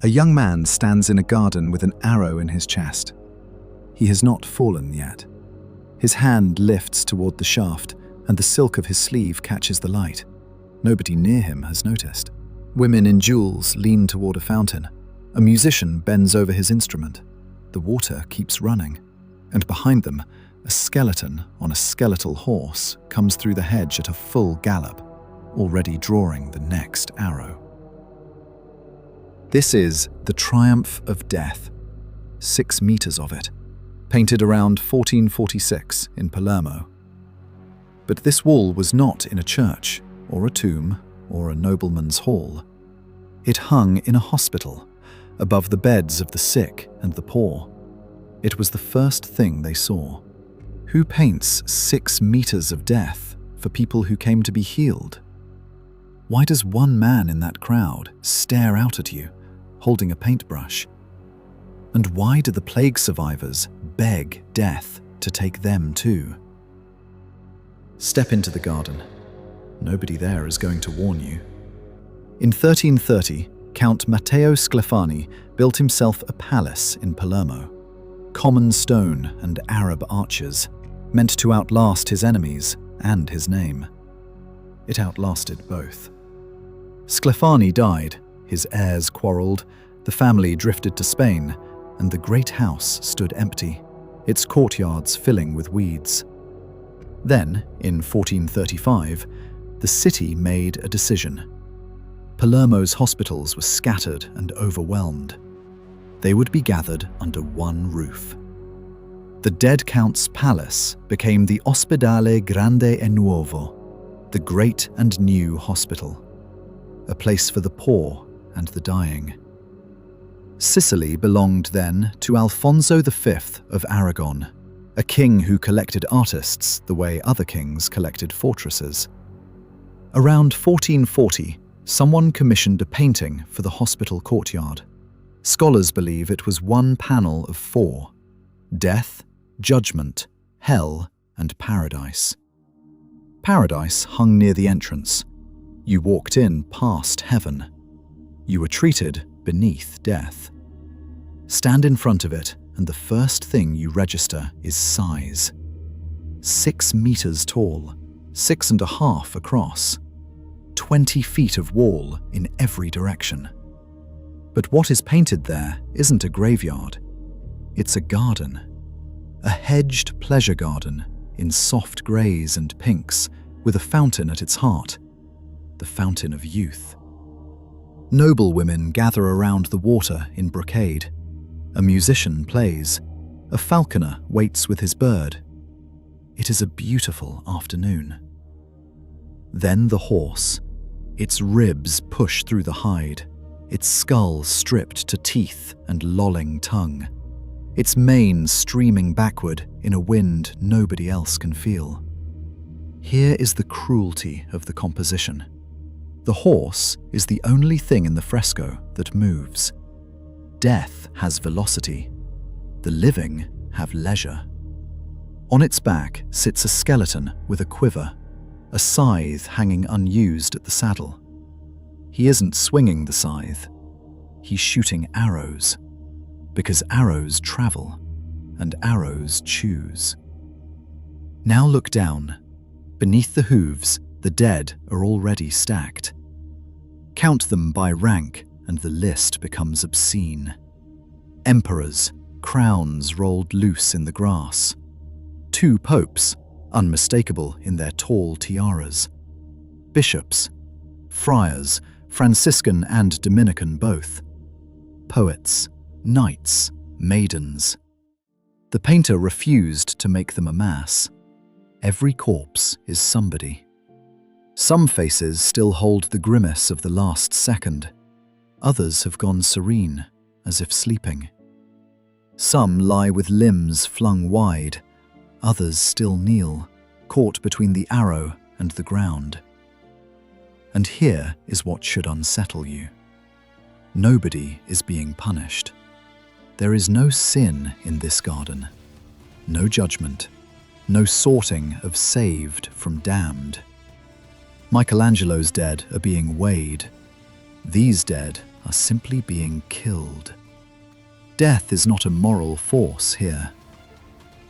A young man stands in a garden with an arrow in his chest. He has not fallen yet. His hand lifts toward the shaft, and the silk of his sleeve catches the light. Nobody near him has noticed. Women in jewels lean toward a fountain. A musician bends over his instrument. The water keeps running, and behind them, a skeleton on a skeletal horse comes through the hedge at a full gallop, already drawing the next arrow. This is the Triumph of Death, 6 meters of it, painted around 1446 in Palermo. But this wall was not in a church, or a tomb, or a nobleman's hall. It hung in a hospital, above the beds of the sick and the poor. It was the first thing they saw. Who paints 6 meters of death for people who came to be healed? Why does one man in that crowd stare out at you, holding a paintbrush? And why do the plague survivors beg death to take them too? Step into the garden. Nobody there is going to warn you. In 1330, Count Matteo Sclafani built himself a palace in Palermo. Common stone and Arab arches, meant to outlast his enemies and his name. It outlasted both. Sclafani died, his heirs quarreled, the family drifted to Spain, and the great house stood empty, its courtyards filling with weeds. Then, in 1435, the city made a decision. Palermo's hospitals were scattered and overwhelmed. They would be gathered under one roof. The dead count's palace became the Ospedale Grande e Nuovo, the great and new hospital, a place for the poor and the dying. Sicily belonged then to Alfonso V of Aragon, a king who collected artists the way other kings collected fortresses. Around 1440, someone commissioned a painting for the hospital courtyard. Scholars believe it was one panel of 4: death, judgment, hell, and paradise. Paradise hung near the entrance. You walked in past heaven. You were treated beneath death. Stand in front of it, and the first thing you register is size. 6 meters tall, 6.5 across, 20 feet of wall in every direction. But what is painted there isn't a graveyard. It's a garden. A hedged pleasure garden in soft greys and pinks, with a fountain at its heart, the fountain of youth. Noble women gather around the water in brocade. A musician plays. A falconer waits with his bird. It is a beautiful afternoon. Then the horse, its ribs push through the hide, its skull stripped to teeth and lolling tongue, its mane streaming backward in a wind nobody else can feel. Here is the cruelty of the composition. The horse is the only thing in the fresco that moves. Death has velocity. The living have leisure. On its back sits a skeleton with a quiver, a scythe hanging unused at the saddle. He isn't swinging the scythe. He's shooting arrows, because arrows travel and arrows choose. Now look down. Beneath the hooves, the dead are already stacked. Count them by rank, and the list becomes obscene. Emperors, crowns rolled loose in the grass. 2 popes, unmistakable in their tall tiaras. Bishops, friars, Franciscan and Dominican both. Poets, knights, maidens. The painter refused to make them a mass. Every corpse is somebody. Some faces still hold the grimace of the last second. Others have gone serene, as if sleeping. Some lie with limbs flung wide. Others still kneel, caught between the arrow and the ground. And here is what should unsettle you. Nobody is being punished. There is no sin in this garden, no judgment, no sorting of saved from damned. Michelangelo's dead are being weighed. These dead are simply being killed. Death is not a moral force here.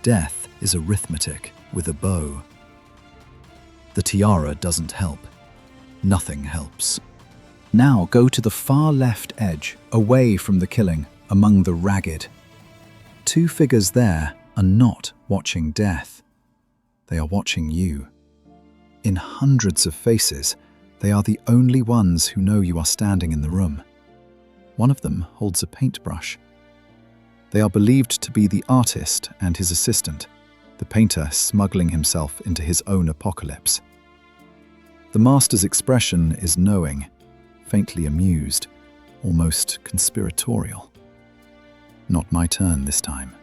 Death is arithmetic with a bow. The tiara doesn't help. Nothing helps. Now go to the far left edge, away from the killing, among the ragged. Two figures there are not watching death. They are watching you. In hundreds of faces, they are the only ones who know you are standing in the room. One of them holds a paintbrush. They are believed to be the artist and his assistant, the painter smuggling himself into his own apocalypse. The master's expression is knowing, faintly amused, almost conspiratorial. Not my turn this time.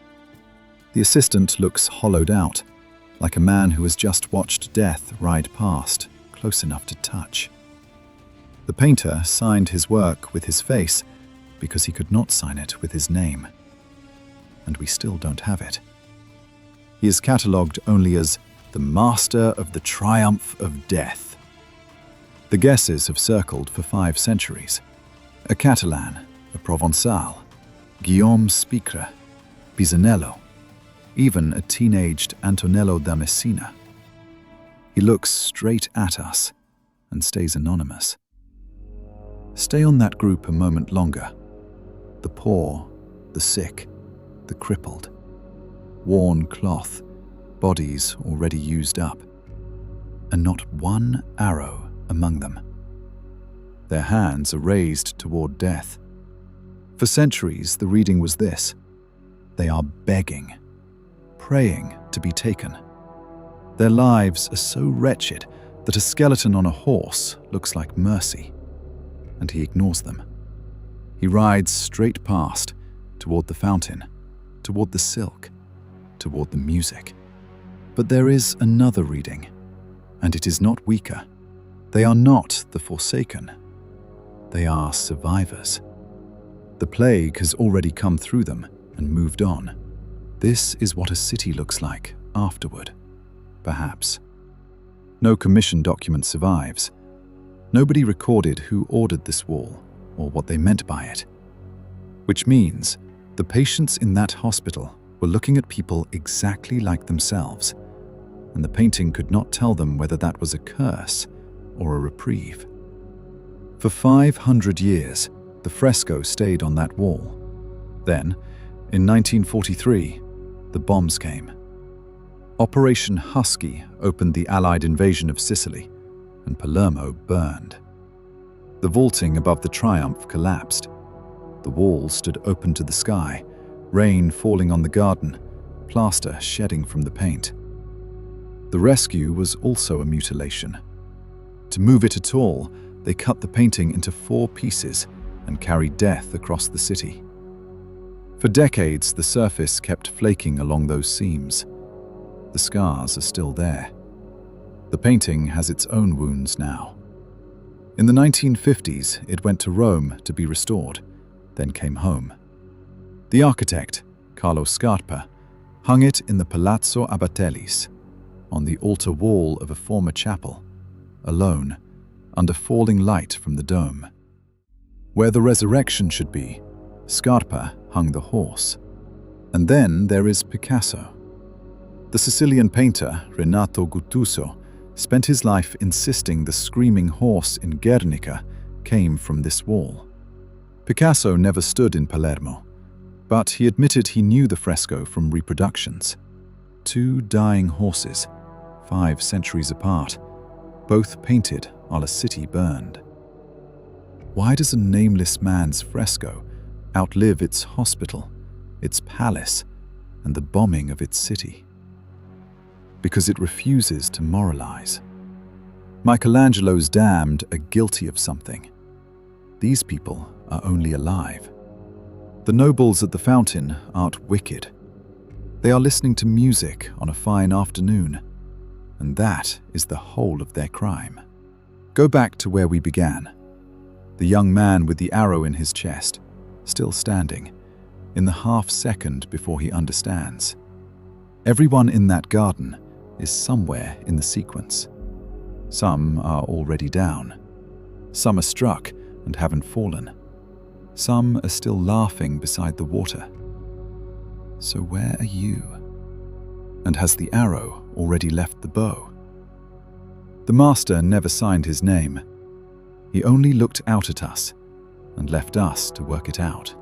The assistant looks hollowed out, like a man who has just watched death ride past, close enough to touch. The painter signed his work with his face because he could not sign it with his name. And we still don't have it. He is catalogued only as the master of the triumph of death. The guesses have circled for 5 centuries. A Catalan, a Provençal, Guillaume Spicre, Pisanello, even a teenaged Antonello da Messina. He looks straight at us and stays anonymous. Stay on that group a moment longer. The poor, the sick, the crippled. Worn cloth, bodies already used up. And not one arrow among them. Their hands are raised toward death. For centuries, the reading was this: they are begging, praying to be taken. Their lives are so wretched that a skeleton on a horse looks like mercy, and he ignores them. He rides straight past, toward the fountain, toward the silk, toward the music. But there is another reading, and it is not weaker. They are not the forsaken. They are survivors. The plague has already come through them and moved on. This is what a city looks like afterward, perhaps. No commission document survives. Nobody recorded who ordered this wall or what they meant by it. Which means the patients in that hospital were looking at people exactly like themselves, and the painting could not tell them whether that was a curse or a reprieve. For 500 years, the fresco stayed on that wall. Then, in 1943, the bombs came. Operation Husky opened the Allied invasion of Sicily, and Palermo burned. The vaulting above the Triumph collapsed. The wall stood open to the sky, rain falling on the garden, plaster shedding from the paint. The rescue was also a mutilation. To move it at all, they cut the painting into 4 pieces and carried death across the city. For decades, the surface kept flaking along those seams. The scars are still there. The painting has its own wounds now. In the 1950s, it went to Rome to be restored, then came home. The architect, Carlo Scarpa, hung it in the Palazzo Abatellis, on the altar wall of a former chapel, alone, under falling light from the dome. Where the resurrection should be, Scarpa hung the horse. And then there is Picasso. The Sicilian painter, Renato Guttuso, spent his life insisting the screaming horse in Guernica came from this wall. Picasso never stood in Palermo, but he admitted he knew the fresco from reproductions. 2 dying horses, 5 centuries apart, both painted while a city burned. Why does a nameless man's fresco outlive its hospital, its palace, and the bombing of its city? Because it refuses to moralize. Michelangelo's damned are guilty of something. These people are only alive. The nobles at the fountain aren't wicked. They are listening to music on a fine afternoon, and that is the whole of their crime. Go back to where we began. The young man with the arrow in his chest, still standing, in the half-second before he understands. Everyone in that garden is somewhere in the sequence. Some are already down. Some are struck and haven't fallen. Some are still laughing beside the water. So where are you? And has the arrow already left the bow? The master never signed his name. He only looked out at us and left us to work it out.